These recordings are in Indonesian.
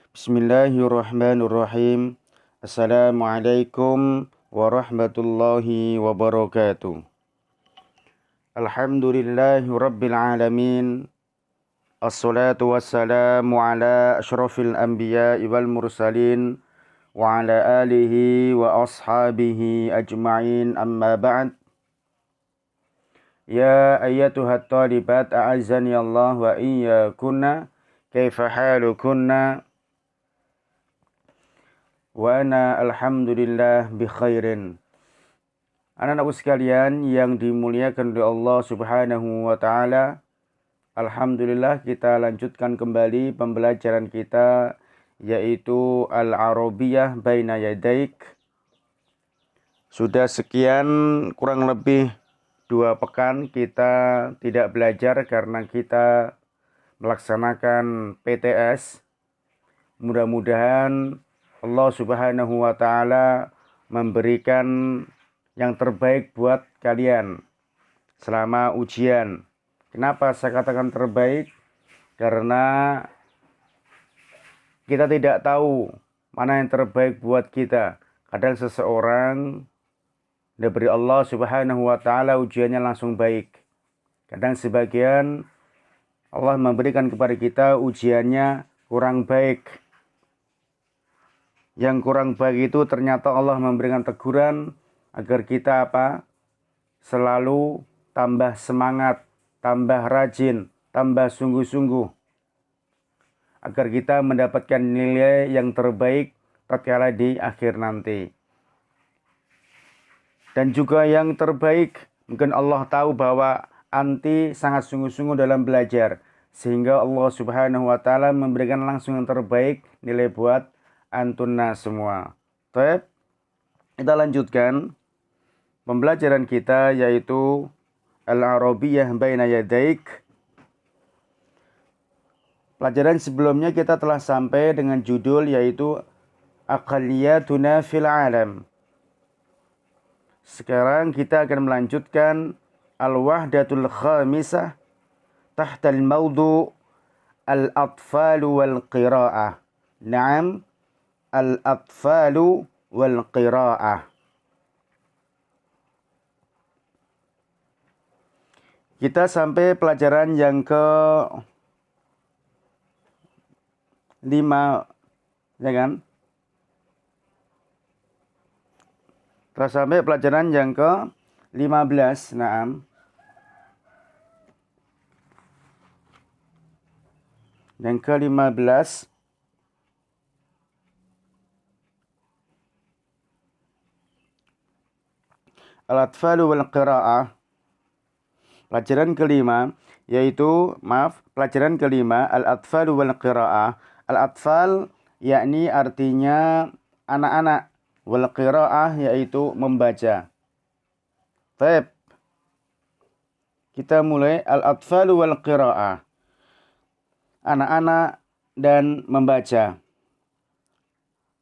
Bismillahirrahmanirrahim. Assalamualaikum warahmatullahi wabarakatuh. Alhamdulillahi rabbil alamin. Assalatu wassalamu ala ashrafil anbiya'i wal mursalin wa ala alihi wa ashabihi ajma'in, amma ba'd. Ya ayyatuhat talibat a'azzani Allah wa iyyakunna, kaifa halukunna? Wa ana alhamdulillah bi khairin. Anak-anakku sekalian yang dimuliakan oleh Allah Subhanahu wa taala, alhamdulillah kita lanjutkan kembali pembelajaran kita, yaitu Al-Arabiyyah Baina Yadaik. Sudah sekian kurang lebih 2 pekan kita tidak belajar karena kita melaksanakan PTS. Mudah-mudahan Allah Subhanahu wa taala memberikan yang terbaik buat kalian selama ujian. Kenapa saya katakan terbaik? Karena kita tidak tahu mana yang terbaik buat kita. Kadang seseorang diberi Allah Subhanahu wa taala ujiannya langsung baik. Kadang sebagian Allah memberikan kepada kita ujiannya kurang baik. Yang kurang baik itu ternyata Allah memberikan teguran agar kita selalu tambah semangat, tambah rajin, tambah sungguh-sungguh, agar kita mendapatkan nilai yang terbaik tatkala di akhir nanti. Dan juga yang terbaik, mungkin Allah tahu bahwa anti sangat sungguh-sungguh dalam belajar, sehingga Allah Subhanahu wa taala memberikan langsung yang terbaik nilai buat antunna semua. Baik, kita lanjutkan pembelajaran kita, yaitu Al-Arabiyyah Baina Yadaik. Pelajaran sebelumnya kita telah sampai dengan judul yaitu Aqalliyatuna fil Alam. Sekarang kita akan melanjutkan Al-Wahdatul Khamisah tahta al-mawdu' Al-Atfalu wal Qira'ah. Naam, Al-Atfalu wal Qira'ah. Kita sampai pelajaran yang ke-5, ya kan? Telah sampai pelajaran yang ke-15, naam. Yang ke-15. Al-Atfalu wal Qira'ah. Pelajaran kelima, pelajaran kelima, Al-Atfalu wal Qira'ah. Al-Atfal yakni artinya anak-anak. Wal Qira'ah yaitu membaca. Baik. Kita mulai Al-Atfalu wal Qira'ah. Anak-anak dan membaca.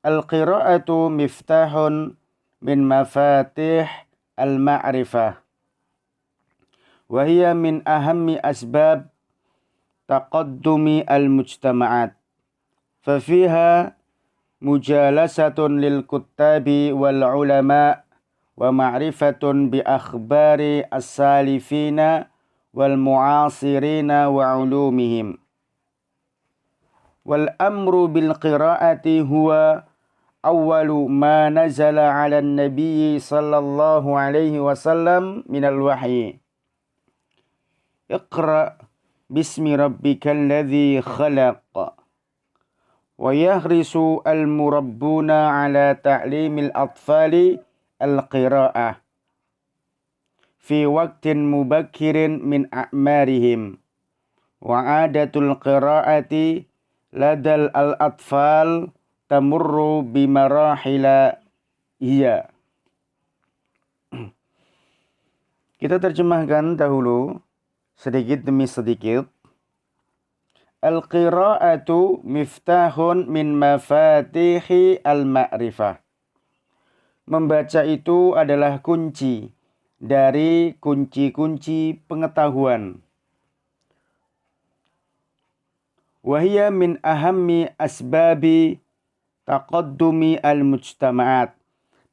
Al-Qira'atu miftahun min mafatih al-ma'rifah. Wahia min ahammi asbab taqaddumi al-mujtama'at. Fafiha mujalasatun lil kuttabi wal ulama wa ma'rifatun bi akhbari as-salifina wal mu'asirina wa ulumihim. Wal amru bil qira'ati huwa awwalu ma nazala 'ala an-nabiy sallallahu alaihi wasallam minal wahyi. Iqra bismi rabbikal ladzi khalaq. Wa yahrisu al-murabbuna ala ta'limil atfali al-qira'ah fi waqtin mubakkirin min a'marihim. Wa adatul qira'ati ladal al-atfal tamurru bimarahila hiya. Kita terjemahkan dahulu sedikit demi sedikit. Al-qira'atu miftahun min mafatihi al-ma'rifah. Membaca itu adalah kunci dari kunci-kunci pengetahuan. wa hiya min ahammi asbabi taqaddumi al-mujtama'at.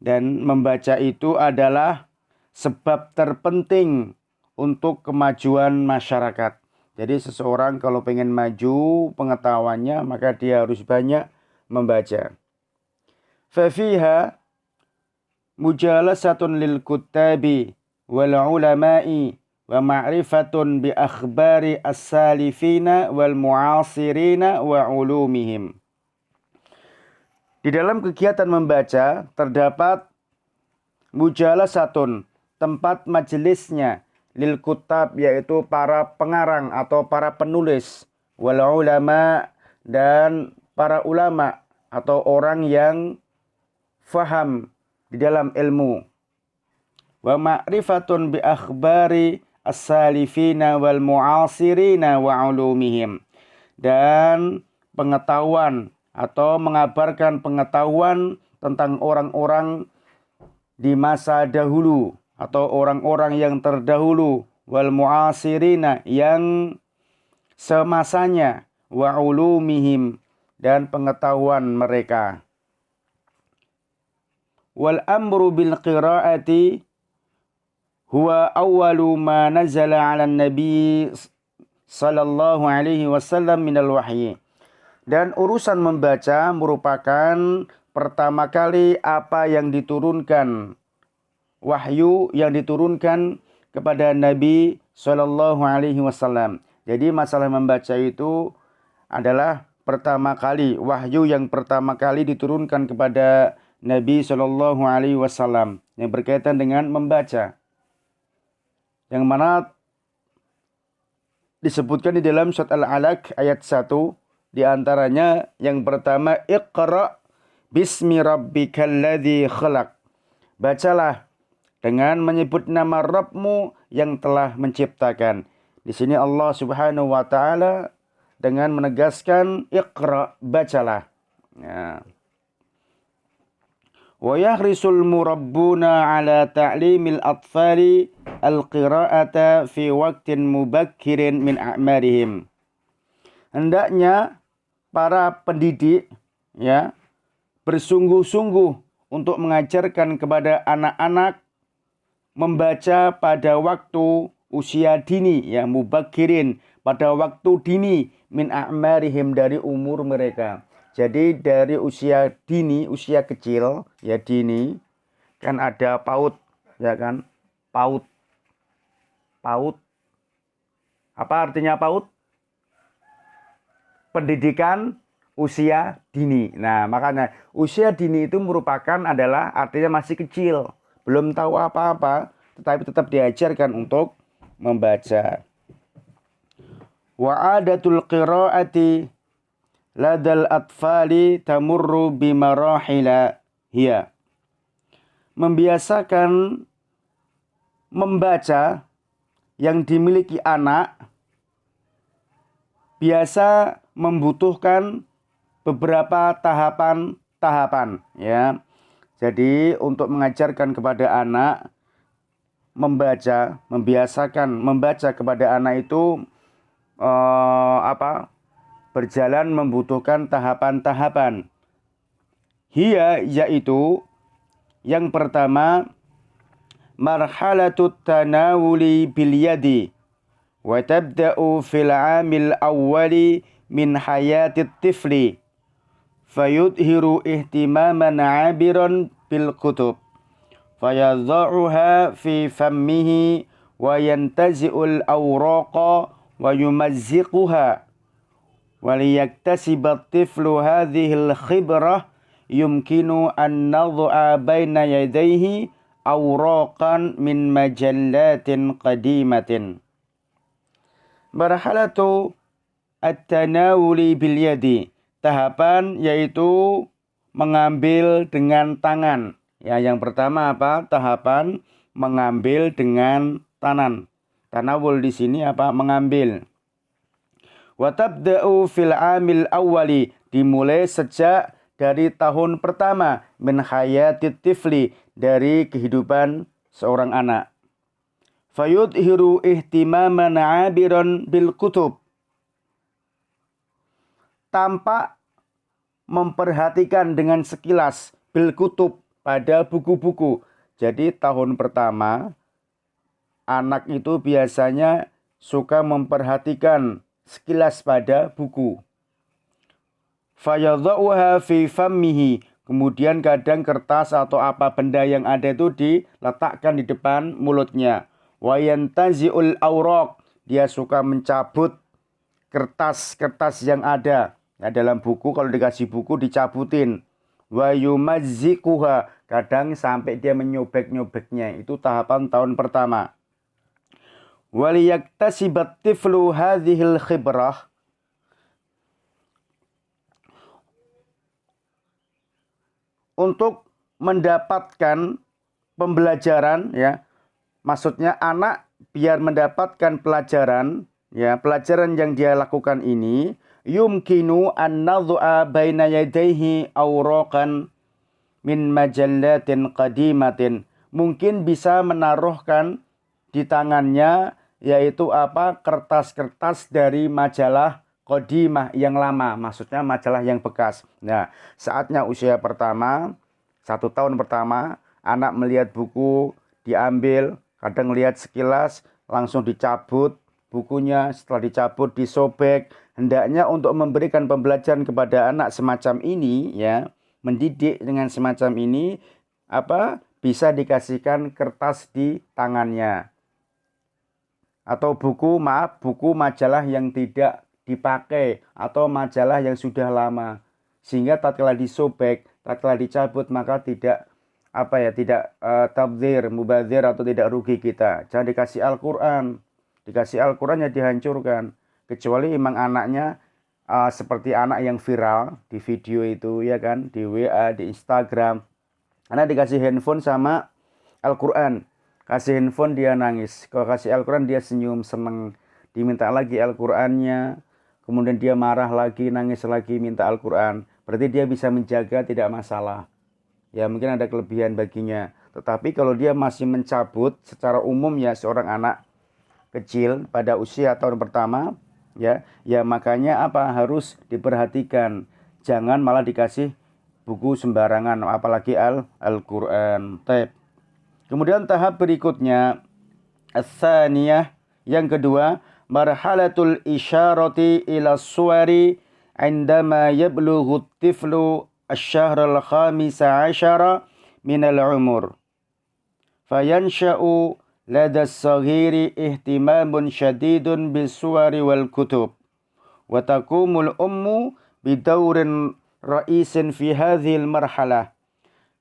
Dan membaca itu adalah sebab terpenting untuk kemajuan masyarakat. Jadi seseorang kalau pengen maju pengetahuannya, maka dia harus banyak membaca. Fafiha mujalasatun lil kuttabi wal ulama'i wa ma'rifatun bi akhbari as-salifina wal mu'asirina wa ulumihim. Di dalam kegiatan membaca terdapat mujalasatun, tempat majelisnya, lil kutab, yaitu para pengarang atau para penulis, wal ulama, dan para ulama atau orang yang faham di dalam ilmu, wa ma'rifatun bi akhbari as-salifina wal mu'asirina wa ulumihim, dan pengetahuan atau mengabarkan pengetahuan tentang orang-orang di masa dahulu atau orang-orang yang terdahulu, wal mu'asirina, yang semasanya, wa ulumihim, dan pengetahuan mereka. Wal amru bil qiraati huwa awwalu ma nazala 'ala nabi sallallahu alaihi wasallam minal wahyi. Dan urusan membaca merupakan pertama kali apa yang diturunkan, wahyu yang diturunkan kepada Nabi Shallallahu Alaihi Wasallam. Jadi masalah membaca itu adalah pertama kali, wahyu yang pertama kali diturunkan kepada Nabi Shallallahu Alaihi Wasallam yang berkaitan dengan membaca, yang mana disebutkan di dalam surat Al-Alaq ayat 1. Di antaranya yang pertama, Iqra bismi rabbikal ladzi khalaq. Bacalah dengan menyebut nama Rabbmu yang telah menciptakan. Di sini Allah Subhanahu wa taala dengan menegaskan Iqra, bacalah. Ya. Wa yahrisul murabbuna ala ta'limil atfali al-qira'ata fi waqtin mubakkirin min a'marihim. Hendaknya para pendidik ya bersungguh-sungguh untuk mengajarkan kepada anak-anak membaca pada waktu usia dini, ya, mubakkirin, pada waktu dini, min a'marihim, dari umur mereka. Jadi dari usia dini, usia kecil, ya dini, kan ada PAUD, ya kan? PAUD. PAUD. Apa artinya PAUD? Pendidikan usia dini. Nah, makanya usia dini itu merupakan adalah artinya masih kecil, belum tahu apa-apa, tetapi tetap diajarkan untuk membaca. Wa adatul qiraati ladal atfali tamurru bimarahila hiya. Membiasakan membaca yang dimiliki anak biasa membutuhkan beberapa tahapan-tahapan, ya. Jadi untuk mengajarkan kepada anak membaca, membiasakan membaca kepada anak itu berjalan membutuhkan tahapan-tahapan. Hiya, yaitu yang pertama, marhalatut tanawuli bil yadi wa tabda'u fil 'amil awwali min hayatit tifli fayudhiru ihtimaman 'abiran bil kutub fayadha'uha fi fammihi wa yantazi'ul awraqa wa yumazziquha waliyaktasib at-tiflu hadhil khibrah yumkinu an nadhu'a baina yadayhi awraqan min majallatin qadimatin. Marhalatu at-tanawuli bil yadi, tahapan yaitu mengambil dengan tangan. Ya, yang pertama apa? Tahapan mengambil dengan tangan. Tanawul di sini apa? Mengambil. Wa tabda'u fil 'amil awwali, dimulai sejak dari tahun pertama, min hayatit tifli, dari kehidupan seorang anak. Fayudhiru ihtimaman 'abiran bil kutub, tanpa memperhatikan dengan sekilas bil kutub pada buku-buku. Jadi tahun pertama anak itu biasanya suka memperhatikan sekilas pada buku. Fayadha'uha fi fammihi. Kemudian kadang kertas atau apa benda yang ada itu diletakkan di depan mulutnya. Wa yantazi'ul awraq. Dia suka mencabut kertas-kertas yang ada. Ya, dalam buku, kalau dikasih buku dicabutin. Wa yumazzikuha. Kadang sampai dia menyobek-nyobeknya. Itu tahapan tahun pertama. Waliyaktasibat tiflu hadhil khibrah. Untuk mendapatkan pembelajaran, ya, maksudnya anak biar mendapatkan pelajaran, ya, pelajaran yang dia lakukan ini, yumkinu an nadhu'a baina yadayhi awraqan min majallatin qadimatin. Mungkin bisa menaruhkan di tangannya, yaitu apa, kertas-kertas dari majalah qadimah yang lama, maksudnya majalah yang bekas. Nah, saatnya usia pertama, 1 tahun pertama, anak melihat buku, diambil, kadang lihat sekilas, langsung dicabut bukunya, setelah dicabut disobek. Hendaknya untuk memberikan pembelajaran kepada anak semacam ini, ya, mendidik dengan semacam ini, bisa dikasihkan kertas di tangannya. Atau buku majalah yang tidak dipakai atau majalah yang sudah lama, sehingga tatkala disobek, tatkala dicabut, maka tidak tabdzir, mubadzir, atau tidak rugi kita. Jangan dikasih Al-Quran. Dikasih Al-Quran ya dihancurkan. Kecuali memang anaknya seperti anak yang viral di video itu, ya kan, di WA, di Instagram. Anak dikasih handphone sama Al-Quran. Kasih handphone dia nangis. Kalau kasih Al-Quran dia senyum, seneng. Diminta lagi Al-Qurannya. Kemudian dia marah lagi, nangis lagi, minta Al-Quran. Berarti dia bisa menjaga, tidak masalah. Ya, mungkin ada kelebihan baginya. Tetapi kalau dia masih mencabut, secara umum ya seorang anak kecil pada usia tahun pertama, ya makanya harus diperhatikan. Jangan malah dikasih buku sembarangan, apalagi Al-Quran. Kemudian tahap berikutnya, ats-tsaniyah, yang kedua, marhalatul isyarati ila suwari indama yablughu tiflu asy-syahral khamisa asyara minal umur. Fayansha'u lada as-saghiri ihtimamun syadidun bis-suwari wal kutub. Wa taqumul ummu bidaurin ra'isin fi hadhil marhalah.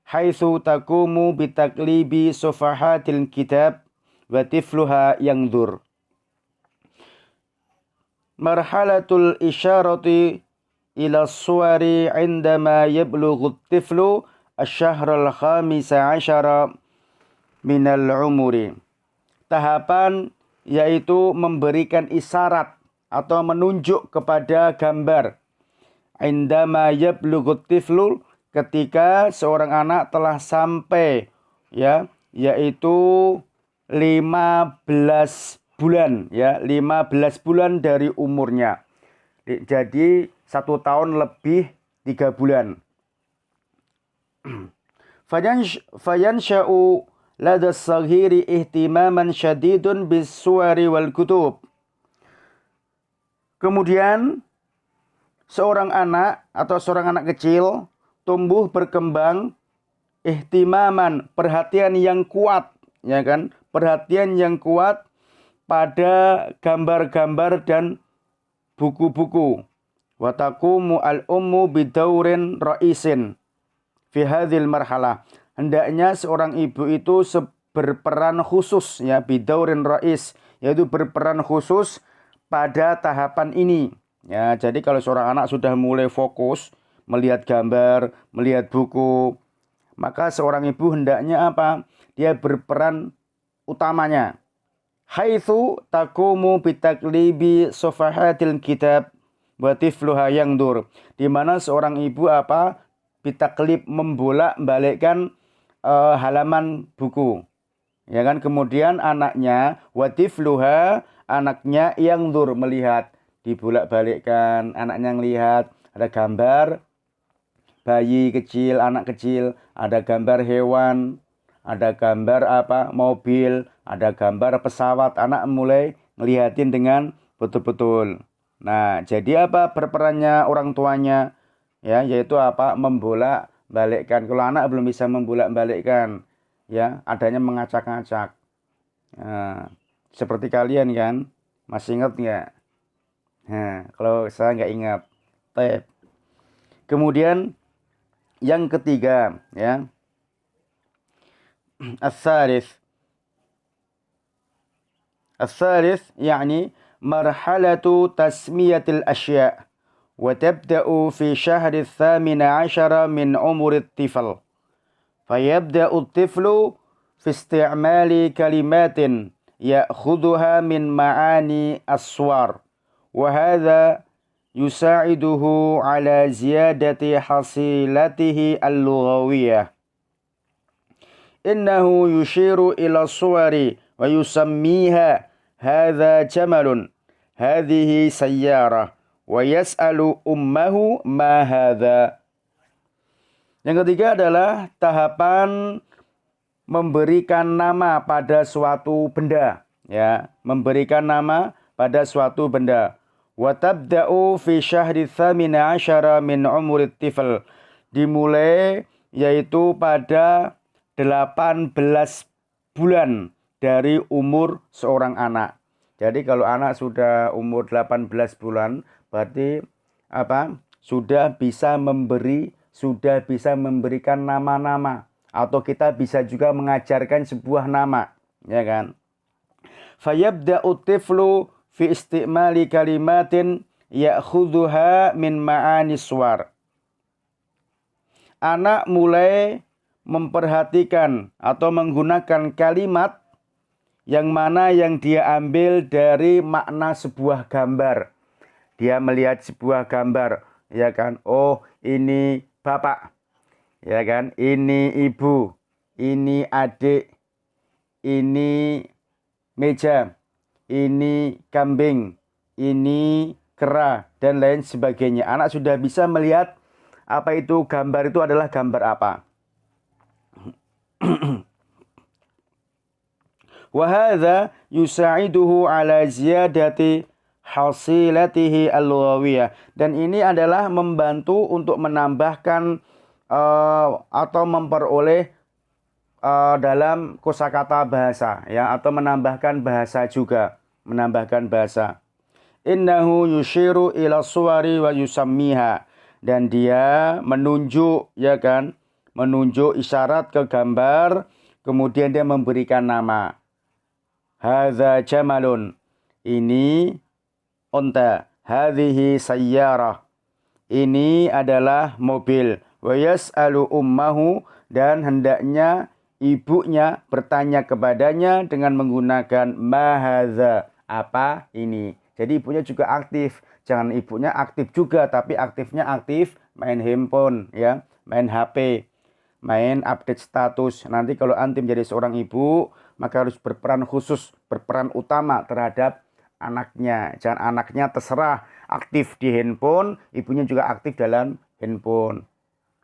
Haitsu taqumu bitaklibi sufahatil kitab wa tifluha yangdur. Marhalatul isyarati ila suwari indama yablughu tiflu asy-syahral khamisa asyara minal umuri. Tahapan yaitu memberikan isyarat atau menunjuk kepada gambar. Indama yablughu tiflu, ketika seorang anak telah sampai, ya, yaitu 15 bulan, ya, 15 bulan dari umurnya. Jadi 1 tahun lebih 3 bulan. Fayansha'u lada as-saghiri ihtimaman syadidun bis-suwari wal kutub. Kemudian seorang anak atau seorang anak kecil tumbuh berkembang ihtimaman, perhatian yang kuat, ya kan? Perhatian yang kuat pada gambar-gambar dan buku-buku. Wa taqumu al-ummu bidaurin ra'isin fi hadhil marhalah. Hendaknya seorang ibu itu berperan khusus, ya, bidaurin ra'is, yaitu berperan khusus pada tahapan ini. Ya, jadi kalau seorang anak sudah mulai fokus melihat gambar, melihat buku, maka seorang ibu hendaknya dia berperan utamanya. Haitsu taqumu bitaklibi sufahatil kitab wa tifluha yangdur. Di mana seorang ibu bitaklib, membolak-balikkan halaman buku. Ya kan, kemudian anaknya wa tifluha, anaknya yangdur, melihat, dibolak-balikkan, anaknya melihat. Ada gambar bayi kecil, anak kecil, ada gambar hewan, ada gambar mobil, ada gambar pesawat. Anak mulai ngelihatin dengan betul-betul. Nah, jadi berperannya orang tuanya ya, yaitu membolak-balikkan. Kalau anak belum bisa membolak-balikkan, ya, adanya mengacak-ngacak. Nah, seperti kalian kan, masih ingat nggak? Nah, kalau saya nggak ingat. Kemudian yang ketiga, ya, الثالث يعني مرحلة تسمية الأشياء وتبدأ في شهر 18 من عمر الطفل فيبدأ الطفل في استعمال كلمات يأخذها من معاني الصور وهذا يساعده على زيادة حصيلته اللغوية إنه يشير إلى الصور ويسميها هذا جمل هذه سيارة ويسأل أمه ما هذا. Yang ketiga adalah tahapan memberikan nama pada suatu benda, ya, memberikan nama pada suatu benda. Wa tabda'u fi syahri 18 min umuri tifl. Dimulai yaitu pada 18 bulan dari umur seorang anak. Jadi kalau anak sudah umur 18 bulan, berarti sudah bisa memberikan nama-nama, atau kita bisa juga mengajarkan sebuah nama, ya kan? Fayabda'u tiflu fi istimali kalimatin ya'khudhuha min ma'ani suwar. Anak mulai memperhatikan atau menggunakan kalimat yang mana yang dia ambil dari makna sebuah gambar. Dia melihat sebuah gambar, ya kan? Oh, ini bapak, ya kan? Ini ibu, ini adik, ini meja, ini kambing, ini kera, dan lain sebagainya. Anak sudah bisa melihat apa itu gambar, itu adalah gambar apa. Wahada yusa'iduhu ala ziyadati hasilatihi al-lughawiyah. Dan ini adalah membantu untuk menambahkan atau memperoleh dalam kosakata bahasa, ya, atau menambahkan bahasa juga, menambahkan bahasa. Innahu yushiru ila suwari wa yusammiha. Dan dia menunjuk, ya kan, menunjuk isyarat ke gambar, kemudian dia memberikan nama. Hadza jamalun, ini unta. Hadhihi sayyarah, ini adalah mobil. Wa yas'alu ummahu, dan hendaknya ibunya bertanya kepadanya dengan menggunakan ma hadza, apa ini. Jadi ibunya juga aktif. Jangan ibunya aktif juga, tapi aktifnya aktif main handphone, ya, main HP, main update status. Nanti kalau antum jadi seorang ibu, maka harus berperan khusus, berperan utama terhadap anaknya. Jangan anaknya terserah aktif di handphone, ibunya juga aktif dalam handphone.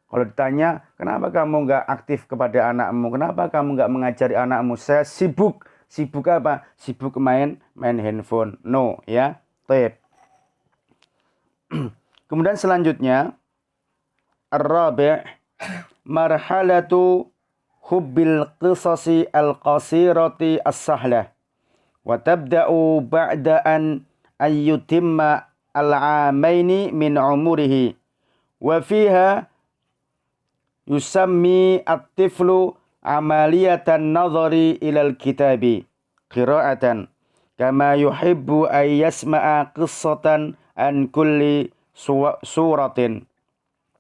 Kalau ditanya, kenapa kamu nggak aktif kepada anakmu? Kenapa kamu nggak mengajari anakmu? Saya sibuk. Sibuk apa? Sibuk main handphone. No, ya. Taib. Kemudian selanjutnya, ar-rabi' marhalatu hubbil qisasi al-qasirati as-sahlah wa tabda'u ba'da an yutimma al-'amaini min umurihi wa fiha yusammi at-tiflu amaliyatan nadhari ilal kitabi qira'atan kama yuhibbu an yasma'a qissatan an kulli suratin.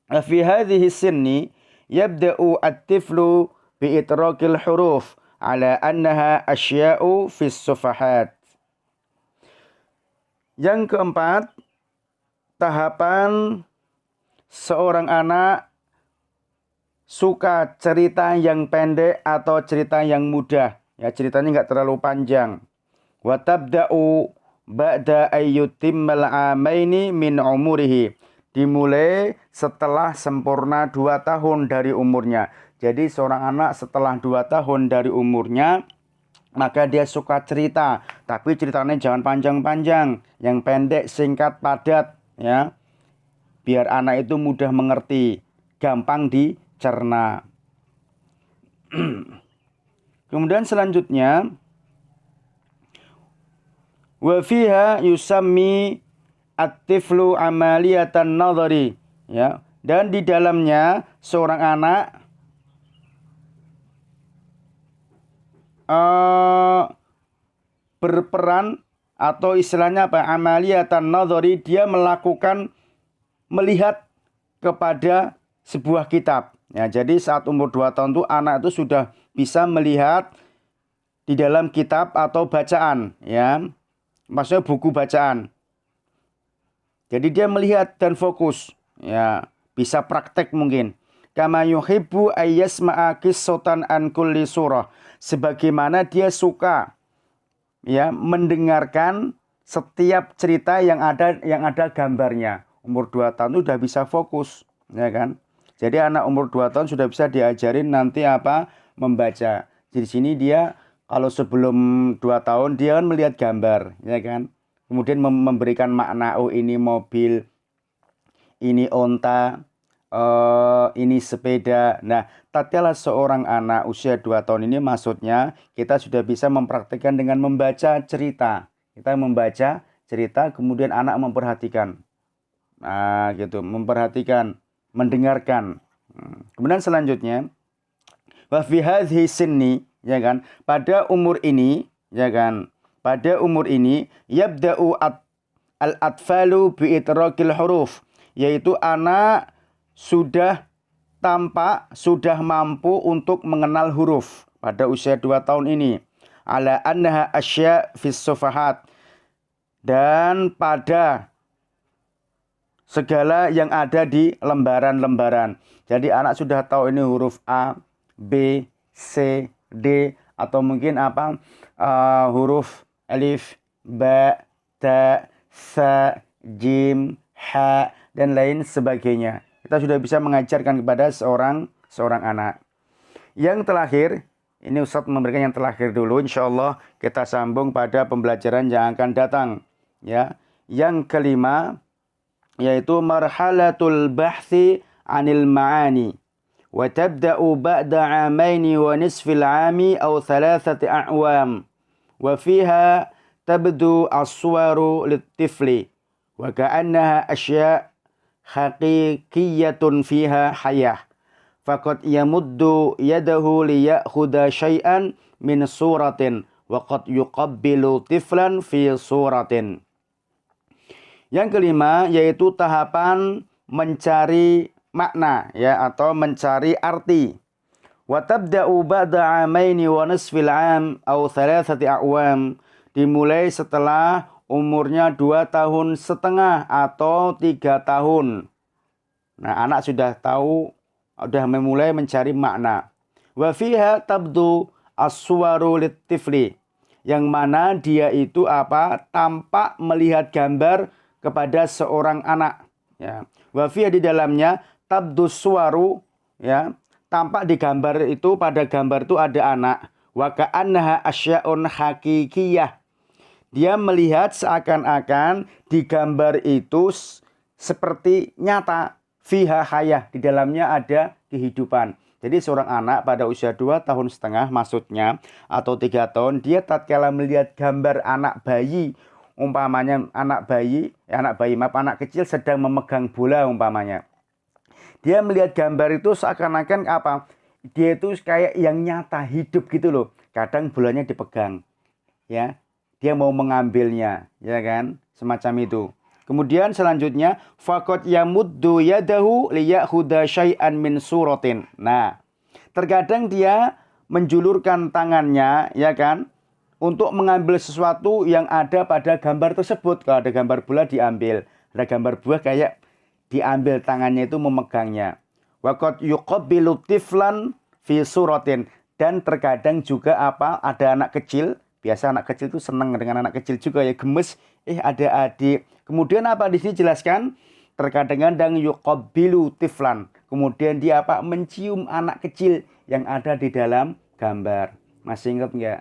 Fi hadhihi sinni yabda'u at-tiflu bi'itrakil huruf ala annaha asya'u fis sufahat. Yang keempat, tahapan seorang anak suka cerita yang pendek atau cerita yang mudah. Ya, ceritanya nggak terlalu panjang. Wa tabda'u ba'da ayyutimmal amaini min umurihi. dimulai setelah sempurna 2 tahun dari umurnya. Jadi seorang anak setelah 2 tahun dari umurnya, maka dia suka cerita. Tapi ceritanya jangan panjang-panjang, yang pendek, singkat, padat, ya. Biar anak itu mudah mengerti, gampang dicerna. Kemudian selanjutnya, wa fiha yusammi at-tiflu amaliyatan nadhari, ya. Dan di dalamnya seorang anak berperan atau istilahnya apa? Amaliyatan nadhari, dia melihat kepada sebuah kitab. Ya, jadi saat umur 2 tahun itu anak itu sudah bisa melihat di dalam kitab atau bacaan, ya. Maksudnya buku bacaan. Jadi dia melihat dan fokus, ya, bisa praktek mungkin. Kama yuhibbu ayyasma'a qissatan an kulli surah. Sebagaimana dia suka, ya, mendengarkan setiap cerita yang ada gambarnya. Umur 2 tahun itu sudah bisa fokus, ya kan? Jadi anak umur 2 tahun sudah bisa diajarin nanti apa? Membaca. Di sini dia kalau sebelum 2 tahun dia kan melihat gambar, ya kan? Kemudian memberikan makna, oh ini mobil, ini onta, ini sepeda. Nah, tatkala seorang anak usia 2 tahun ini, maksudnya kita sudah bisa mempraktikkan dengan membaca cerita. Kita membaca cerita, kemudian anak memperhatikan. Nah, gitu, memperhatikan, mendengarkan. Kemudian selanjutnya, wa fi hadhihi sinni, ya kan? Pada umur ini, ya kan? Pada umur ini yabda'u al-atfalu bi itraqil huruf, yaitu anak sudah tampak, sudah mampu untuk mengenal huruf pada usia 2 tahun ini. Ala annaha asya' fis sufahat, dan pada segala yang ada di lembaran-lembaran. Jadi anak sudah tahu ini huruf A, B, C, D, atau mungkin apa, huruf alif, ba, ta, sa, jim, ha, dan lain sebagainya. Kita sudah bisa mengajarkan kepada seorang anak. Yang terakhir, ini Ustadz memberikan yang terakhir dulu. Insya Allah kita sambung pada pembelajaran yang akan datang. Ya, yang kelima, yaitu marhalatul bahthi anil ma'ani, wa tabda'u ba'da 'amaini wa nisfil 'ami aw 3 a'wam, wa fiha tabdu as-suwaru lit-tifli wa ka'annaha asya' haqiqiyatun fiha hayah, faqad yamuddu yadahu liya'khudha syai'an min suratin wa qad yuqabbilu tiflan fi suratin. Yang kelima yaitu tahapan mencari makna, ya, atau mencari arti. Wa tabda'u ba'da 'amaini wa nisfil 'am aw 3 a'wam, dimulai setelah umurnya 2 tahun setengah atau 3 tahun. Nah, anak sudah tahu, sudah memulai mencari makna. Wa fiha tabdu as-suwaru lit-tifli, yang mana dia itu apa? Tampak melihat gambar kepada seorang anak, ya. Wa fiha, di dalamnya, tabdus suwaru, ya, tampak di gambar itu, pada gambar itu ada anak. Wa ka'annaha asya'un hakikiyah, dia melihat seakan-akan di gambar itu seperti nyata. Fiha hayah, di dalamnya ada kehidupan. Jadi seorang anak pada usia 2 tahun setengah maksudnya, atau 3 tahun, dia tatkala melihat gambar anak bayi, umpamanya anak kecil sedang memegang bola umpamanya. Dia melihat gambar itu seakan-akan apa? Dia itu kayak yang nyata, hidup gitu loh. Kadang bolanya dipegang, ya. Dia mau mengambilnya, ya kan? Semacam itu. Kemudian selanjutnya, faqad yamuddu yadahu liya'khudha syai'an min suratin. Nah, terkadang dia menjulurkan tangannya, ya kan, untuk mengambil sesuatu yang ada pada gambar tersebut. Kalau ada gambar bola diambil, ada gambar buah kayak diambil, tangannya itu memegangnya. Wa qad yuqabbilu tiflan fi suratin, dan terkadang juga apa? Ada anak kecil, biasa anak kecil itu senang dengan anak kecil juga, ya, gemes, ada adik. Kemudian apa di sini jelaskan? terkadang-kadang yuqabbilu tiflan, kemudian dia apa, mencium anak kecil yang ada di dalam gambar. Masih ingat nggak?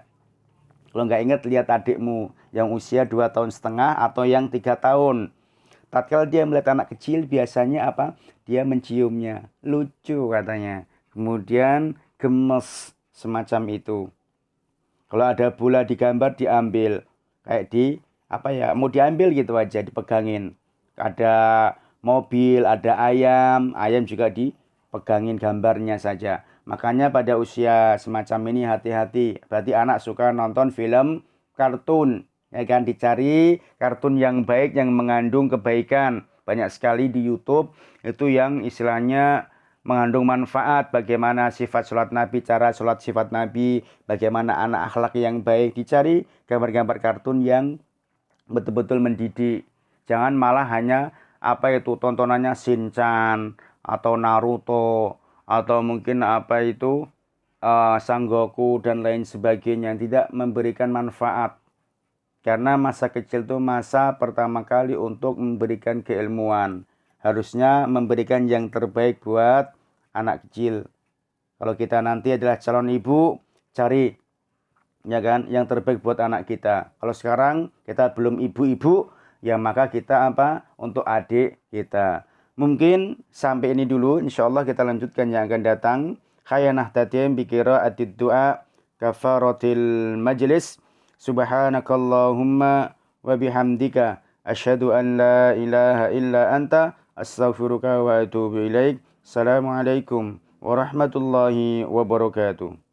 Kalau nggak ingat, lihat adikmu yang usia 2,5 tahun atau yang 3 tahun. Tatkala dia melihat anak kecil, biasanya apa? Dia menciumnya. Lucu katanya. Kemudian gemes semacam itu. Kalau ada bola digambar, diambil. Kayak apa ya? Mau diambil gitu aja, dipegangin. Ada mobil, ada ayam. Ayam juga dipegangin gambarnya saja. Makanya pada usia semacam ini hati-hati. Berarti anak suka nonton film kartun. Ya kan, dicari kartun yang baik, yang mengandung kebaikan. Banyak sekali di YouTube itu yang istilahnya mengandung manfaat, bagaimana sifat sholat Nabi, cara sholat sifat Nabi, bagaimana anak akhlak yang baik. Dicari gambar-gambar kartun yang betul-betul mendidik. Jangan malah hanya apa itu tontonannya Shinchan atau Naruto atau mungkin apa itu Sangoku dan lain sebagainya, yang tidak memberikan manfaat. Karena masa kecil itu masa pertama kali untuk memberikan keilmuan. Harusnya memberikan yang terbaik buat anak kecil. Kalau kita nanti adalah calon ibu, cari ya kan yang terbaik buat anak kita. Kalau sekarang kita belum ibu-ibu, ya maka kita apa untuk adik kita. Mungkin sampai ini dulu. Insyaallah kita lanjutkan yang akan datang. Khayanah tatim bikira atid du'a kafaratil majlis. Subhanakallahumma wa bihamdika asyhadu an la ilaha illa anta astaghfiruka wa atubu ilaik. Assalamualaikum warahmatullahi wabarakatuh.